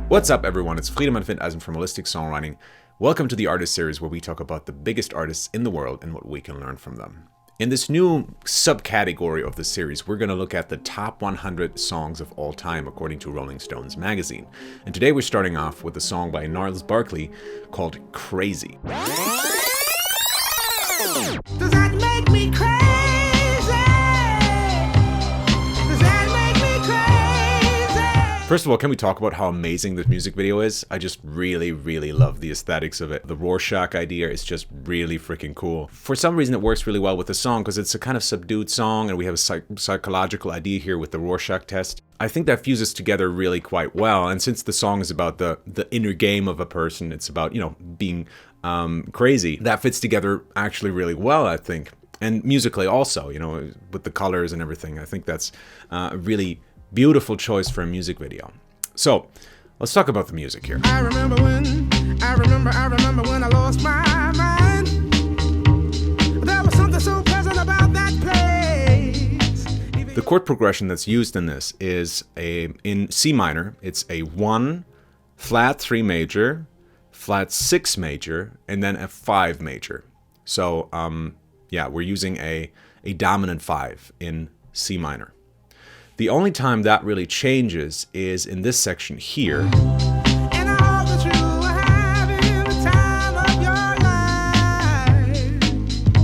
What's up, everyone? It's Friedemann Findeisen from Holistic Songwriting. Welcome to the Artist Series, where we talk about the biggest artists in the world and what we can learn from them. In this new subcategory of the series, we're going to look at the top 100 songs of all time according to Rolling Stones magazine. And today we're starting off with a song by Gnarls Barkley called Crazy. Does that make me crazy? Does that make me crazy? First of all, can we talk about how amazing this music video is? I just really love the aesthetics of it. The Rorschach idea is just really freaking cool. For some reason, it works really well with the song because it's a kind of subdued song and we have a psychological idea here with the Rorschach test. I think that fuses together really quite well. And since the song is about the inner game of a person, it's about, being crazy, that fits together actually really well, I think. And musically also, with the colors and everything. I think that's a really beautiful choice for a music video. So let's talk about the music here. I remember when I lost my mind. There was something so pleasant about that place. The chord progression that's used in this is in C minor, it's a 1, flat 3 major, flat 6 major, and then a 5 major. So we're using a dominant 5 in C minor. The only time that really changes is in this section here. And I hope that you are having the time of your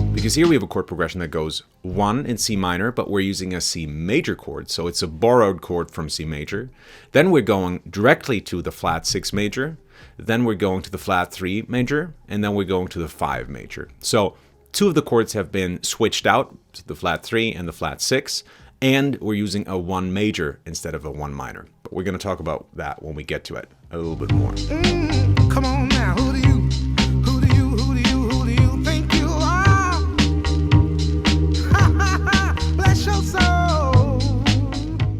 life. Because here we have a chord progression that goes 1 in C minor, but we're using a C major chord, so it's a borrowed chord from C major. Then we're going directly to the flat 6 major, then we're going to the flat 3 major, and then we're going to the 5 major. So 2 of the chords have been switched out, the flat 3 and the flat 6, and we're using a 1 major instead of a 1 minor. But we're going to talk about that when we get to it a little bit more. Come on now, who do you think you are? Bless your soul.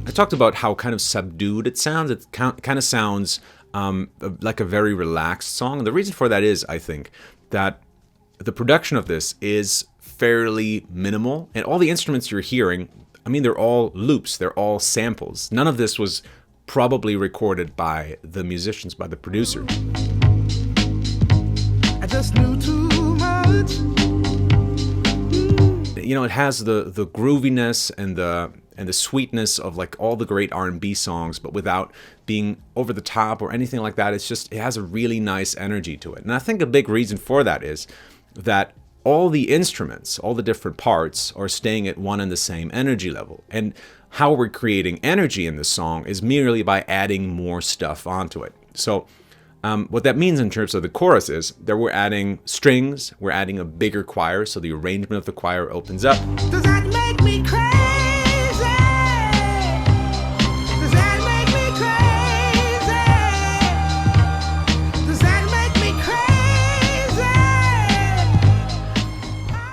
I talked about how kind of subdued it sounds. It kind of sounds like a very relaxed song. And the reason for that is, I think, that the production of this is fairly minimal. And all the instruments you're hearing, they're all loops, they're all samples. None of this was probably recorded by the musicians, by the producer. I just knew too much. It has the grooviness and the sweetness of like all the great R&B songs, but without being over the top or anything like that. It has a really nice energy to it. And I think a big reason for that is that all the instruments, all the different parts are staying at one and the same energy level. And how we're creating energy in this song is merely by adding more stuff onto it. So what that means in terms of the chorus is that we're adding strings, we're adding a bigger choir, so the arrangement of the choir opens up. Does that make me crazy? Does that make me crazy? Does that make me crazy?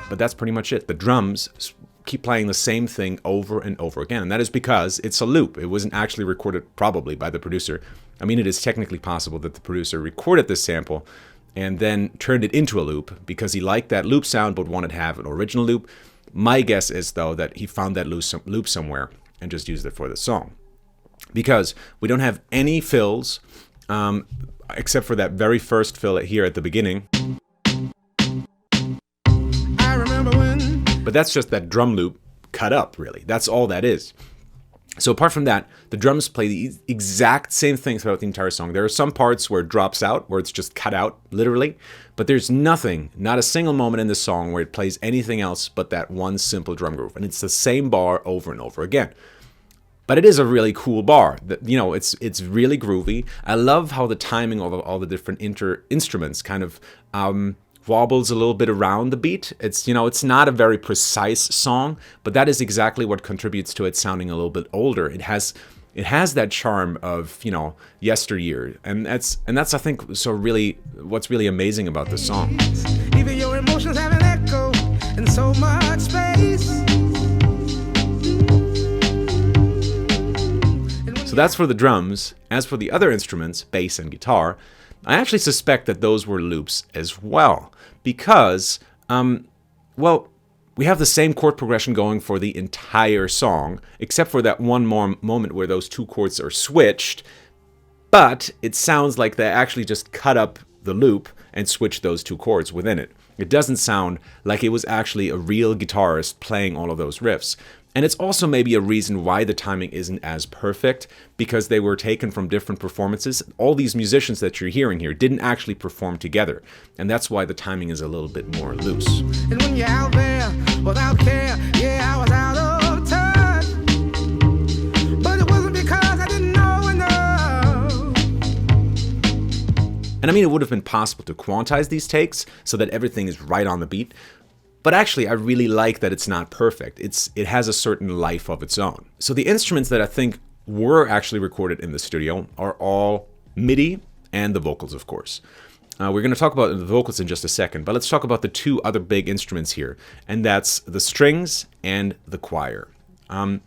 But that's pretty much it. The drums keep playing the same thing over and over again. And that is because it's a loop. It wasn't actually recorded probably by the producer. It is technically possible that the producer recorded this sample and then turned it into a loop because he liked that loop sound but wanted to have an original loop. My guess is, though, that he found that loop somewhere and just used it for the song. Because we don't have any fills except for that very first fill here at the beginning. But that's just that drum loop cut up, really. That's all that is. So apart from that, the drums play the exact same thing throughout the entire song. There are some parts where it drops out, where it's just cut out, literally. But there's nothing, not a single moment in this song where it plays anything else but that one simple drum groove. And it's the same bar over and over again. But it is a really cool bar. It's really groovy. I love how the timing of all the different instruments kind of wobbles a little bit around the beat. It's not a very precise song, but that is exactly what contributes to it sounding a little bit older. It has that charm of yesteryear, and that's I think what's really amazing about this song. Even your emotions have an echo in so much space. So that's for the drums. As for the other instruments, bass and guitar, I actually suspect that those were loops as well, because, we have the same chord progression going for the entire song, except for that one more moment where those two chords are switched. but it sounds like they actually just cut up the loop and switched those two chords within it. It doesn't sound like it was actually a real guitarist playing all of those riffs. And it's also maybe a reason why the timing isn't as perfect, because they were taken from different performances. All these musicians that you're hearing here didn't actually perform together, and that's why the timing is a little bit more loose. And when you're out there without care, yeah, I was out of touch. But it wasn't because I didn't know enough. And I mean, it would have been possible to quantize these takes so that everything is right on the beat. But actually, I really like that it's not perfect. It has a certain life of its own. So the instruments that I think were actually recorded in the studio are all MIDI and the vocals, of course. We're going to talk about the vocals in just a second, but let's talk about the two other big instruments here, and that's the strings and the choir. And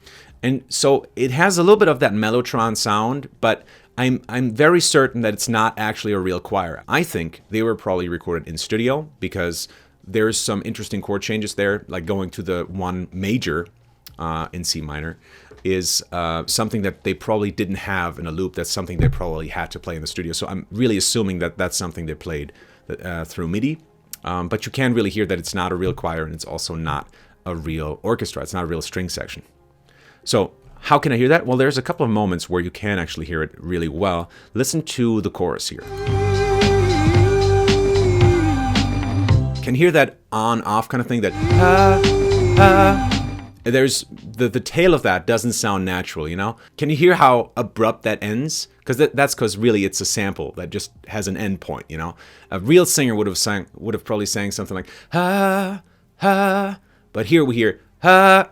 so it has a little bit of that mellotron sound, but I'm very certain that it's not actually a real choir. I think they were probably recorded in studio because there's some interesting chord changes there, like going to the one major in C minor is something that they probably didn't have in a loop. That's something they probably had to play in the studio. So I'm really assuming that that's something they played through MIDI. But you can really hear that it's not a real choir, and it's also not a real orchestra. It's not a real string section. So how can I hear that? Well, there's a couple of moments where you can actually hear it really well. Listen to the chorus here. Can you hear that on-off kind of thing? That there's the tail of that doesn't sound natural, you know? Can you hear how abrupt that ends? Because that's because really it's a sample that just has an end point, you know? A real singer would have probably sang something like ha ha, but here we hear ha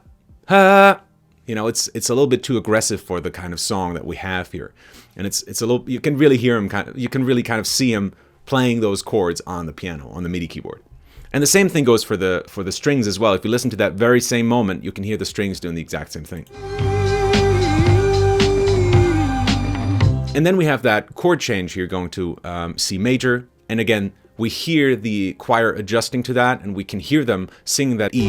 ha. You know, it's a little bit too aggressive for the kind of song that we have here, and it's a little. You can really hear him you can really kind of see him playing those chords on the piano, on the MIDI keyboard. And the same thing goes for the strings as well. If you listen to that very same moment, you can hear the strings doing the exact same thing. And then we have that chord change here going to C major. And again, we hear the choir adjusting to that, and we can hear them singing that E.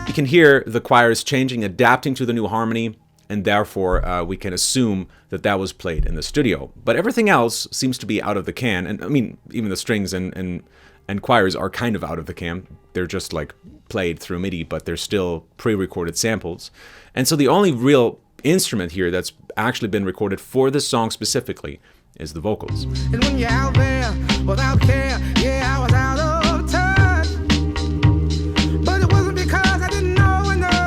You can hear the choirs changing, adapting to the new harmony. And therefore, we can assume that that was played in the studio. But everything else seems to be out of the can. And I mean, even the strings and choirs are kind of out of the can. They're just like played through MIDI, but they're still pre-recorded samples. And so the only real instrument here that's actually been recorded for this song specifically is the vocals. And when you're out there without care, yeah, I was out of touch. But it wasn't because I didn't know enough.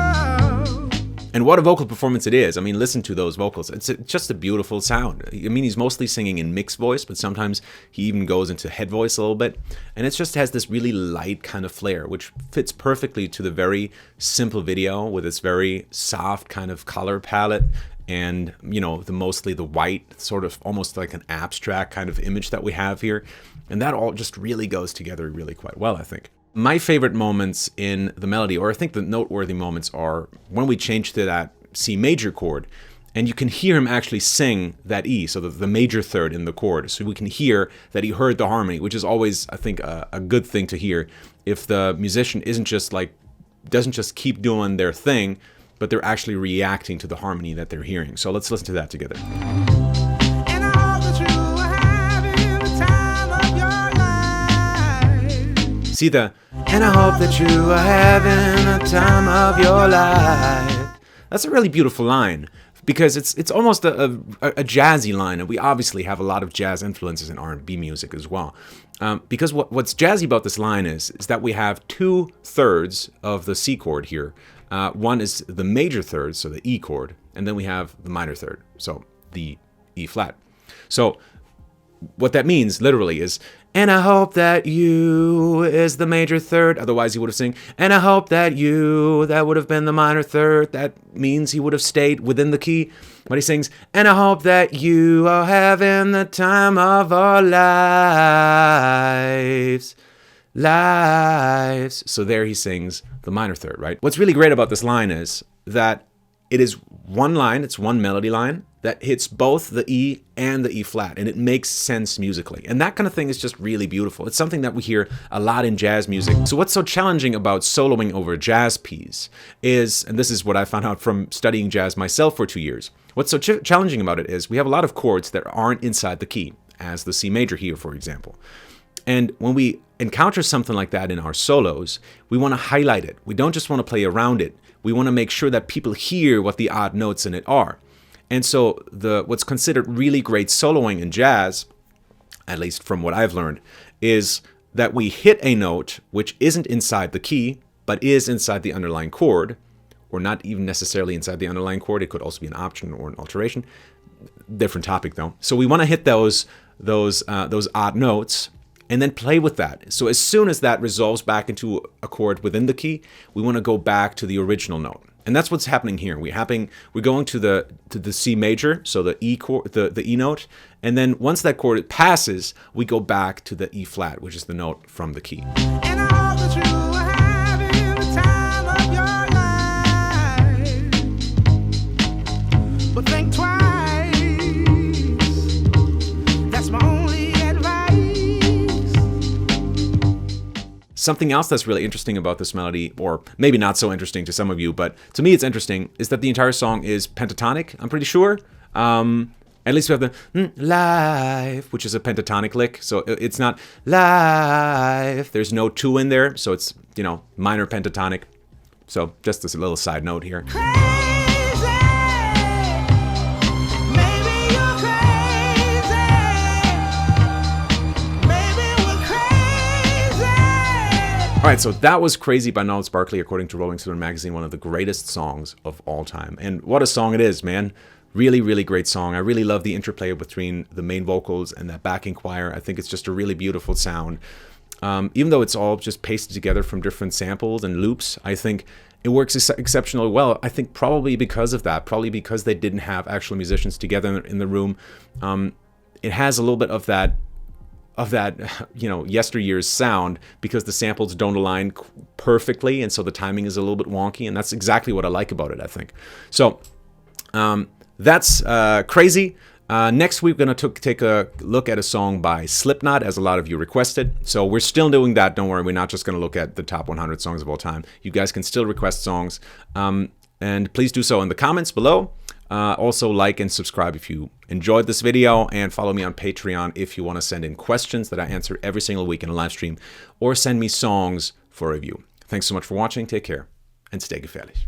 And what a vocal performance it is. I mean, listen to those vocals. It's just a beautiful sound. I mean, he's mostly singing in mixed voice, but sometimes he even goes into head voice a little bit. And it just has this really light kind of flair, which fits perfectly to the very simple video with its very soft kind of color palette. And, you know, mostly the white, sort of almost like an abstract kind of image that we have here. And that all just really goes together really quite well, I think. My favorite moments in the melody, or I think the noteworthy moments, are when we change to that C major chord, and you can hear him actually sing that E, so the major third in the chord. So we can hear that he heard the harmony, which is always, I think, a good thing to hear. If the musician doesn't just keep doing their thing, but they're actually reacting to the harmony that they're hearing. So let's listen to that together. See the, and I hope that you are having the time of your life. That's a really beautiful line, because it's almost a jazzy line, and we obviously have a lot of jazz influences in R&B music as well. Because what's jazzy about this line is that we have 2/3 of the C chord here. One is the major third, so the E chord, and then we have the minor third, so the E flat. So what that means literally is, and I hope that you is the major third. Otherwise he would have sing, and I hope that you, that would have been the minor third. That means he would have stayed within the key. But he sings, and I hope that you are having the time of our lives. So there he sings the minor third, right? What's really great about this line is that it is one line, it's one melody line, that hits both the E and the E flat, and it makes sense musically. And that kind of thing is just really beautiful. It's something that we hear a lot in jazz music. So what's so challenging about soloing over a jazz piece is, and this is what I found out from studying jazz myself for 2 years, what's so challenging about it is we have a lot of chords that aren't inside the key, as the C major here, for example. And when we encounter something like that in our solos, we want to highlight it. We don't just want to play around it. We want to make sure that people hear what the odd notes in it are. And so what's considered really great soloing in jazz, at least from what I've learned, is that we hit a note which isn't inside the key, but is inside the underlying chord, or not even necessarily inside the underlying chord. It could also be an option or an alteration. Different topic though. So we want to hit those odd notes and then play with that. So as soon as that resolves back into a chord within the key, we want to go back to the original note. And that's what's happening here. We're going to the C major, so the E chord, the E note, and then once that chord passes, we go back to the E flat, which is the note from the key. And I hope that you are having the time of your life. But think twice. That's my only advice. Something else that's really interesting about this melody, or maybe not so interesting to some of you, but to me it's interesting, is that the entire song is pentatonic, I'm pretty sure. At least we have the life, which is a pentatonic lick. So it's not life. There's no 2 in there. So it's, minor pentatonic. So just this little side note here. All right, so that was Crazy by Gnarls Barkley, according to Rolling Stone magazine, one of the greatest songs of all time. And what a song it is, man. Really, really great song. I really love the interplay between the main vocals and that backing choir. I think it's just a really beautiful sound. Even though it's all just pasted together from different samples and loops, I think it works exceptionally well. I think probably because of that, probably because they didn't have actual musicians together in the room. It has a little bit of that yesteryear's sound, because the samples don't align perfectly, and so the timing is a little bit wonky, and that's exactly what I like about it, I think. So that's Crazy. Next week, we're going to take a look at a song by Slipknot, as a lot of you requested. So we're still doing that. Don't worry, we're not just going to look at the top 100 songs of all time. You guys can still request songs, and please do so in the comments below. Also, like and subscribe if you enjoyed this video, and follow me on Patreon if you want to send in questions that I answer every single week in a live stream, or send me songs for review. Thanks so much for watching. Take care and stay gefährlich.